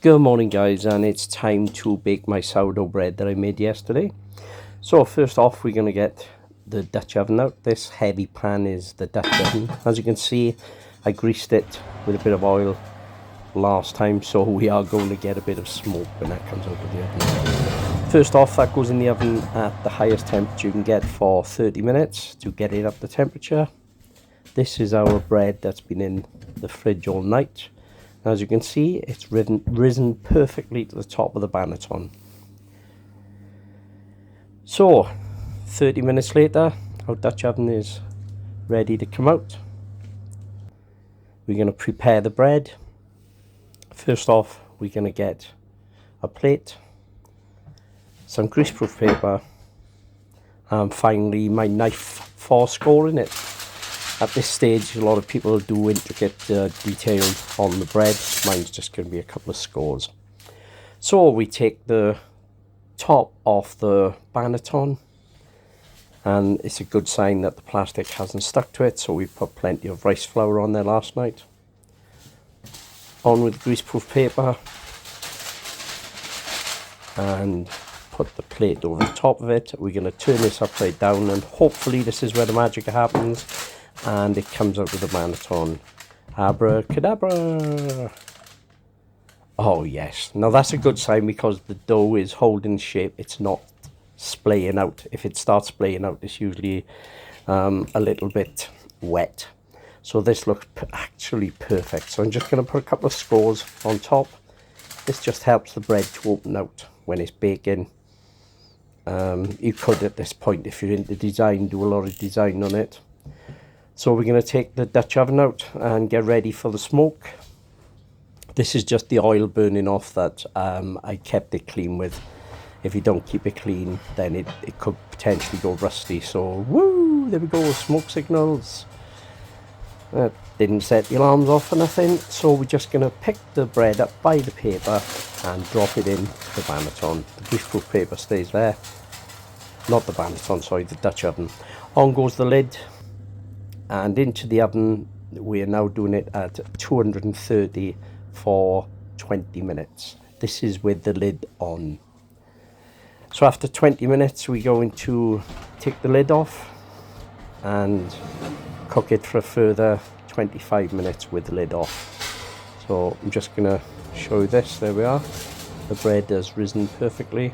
Good morning guys, and it's time to bake my sourdough bread that I made yesterday. So first off, we're going to get the Dutch oven out. This heavy pan is the Dutch oven. As you can see, I greased it with a bit of oil last time, so we are going to get a bit of smoke when that comes out of the oven. First off, that goes in the oven at the highest temperature you can get for 30 minutes to get it up to temperature. This is our bread that's been in the fridge all night. As you can see, it's risen perfectly to the top of the banneton. So, 30 minutes later, our Dutch oven is ready to come out. We're going to prepare the bread. First off, we're going to get a plate, some greaseproof paper, and finally my knife for scoring it. At this stage, a lot of people do intricate detail on the bread. Mine's just going to be a couple of scores. So we take the top off the banneton, and it's a good sign that the plastic hasn't stuck to it, so we put plenty of rice flour on there last night. On with greaseproof paper and put the plate over the top of it. We're going to turn this upside down, and hopefully this is where the magic happens and it comes out of the banneton. Abracadabra! Oh yes, now that's a good sign because the dough is holding shape, it's not splaying out. If it starts splaying out, it's usually a little bit wet. So this looks actually perfect. So I'm just going to put a couple of scores on top. This just helps the bread to open out when it's baking. You could at this point, if you're into design, do a lot of design on it. So we're going to take the Dutch oven out and get ready for the smoke. This is just the oil burning off that I kept it clean with. If you don't keep it clean, then it could potentially go rusty. So, woo, there we go, smoke signals. That didn't set the alarms off or nothing. So we're just going to pick the bread up by the paper and drop it in the banneton. The greaseproof paper stays there. Not the banneton, sorry, the Dutch oven. On goes the lid. And into the oven, we are now doing it at 230 for 20 minutes. This is with the lid on. So after 20 minutes, we're going to take the lid off and cook it for a further 25 minutes with the lid off. So I'm just going to show you this. There we are. The bread has risen perfectly.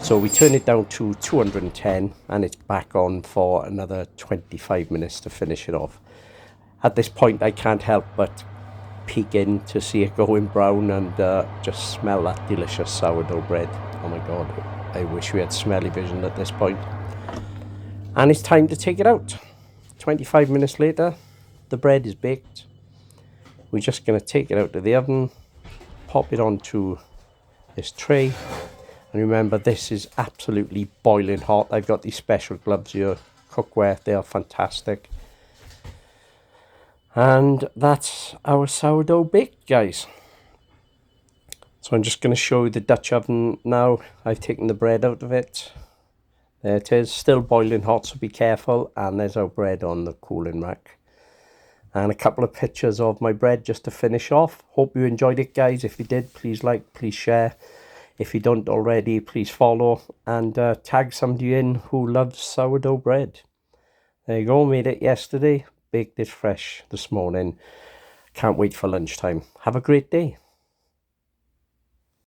So we turn it down to 210 and it's back on for another 25 minutes to finish it off. At this point, I can't help but peek in to see it going brown and just smell that delicious sourdough bread. Oh my God, I wish we had smelly vision at this point. And it's time to take it out. 25 minutes later, the bread is baked. We're just going to take it out of the oven, pop it onto this tray. And remember, this is absolutely boiling hot. I've got these special gloves here, cookware, they are fantastic. And that's our sourdough baked, guys. So I'm just going to show you the Dutch oven now. I've taken the bread out of it. There it is, still boiling hot, so be careful. And there's our bread on the cooling rack. And a couple of pictures of my bread just to finish off. Hope you enjoyed it, guys. If you did, please like, please share. If you don't already, please follow and tag somebody in who loves sourdough bread. There you go, made it yesterday, baked it fresh this morning. Can't wait for lunchtime. Have a great day.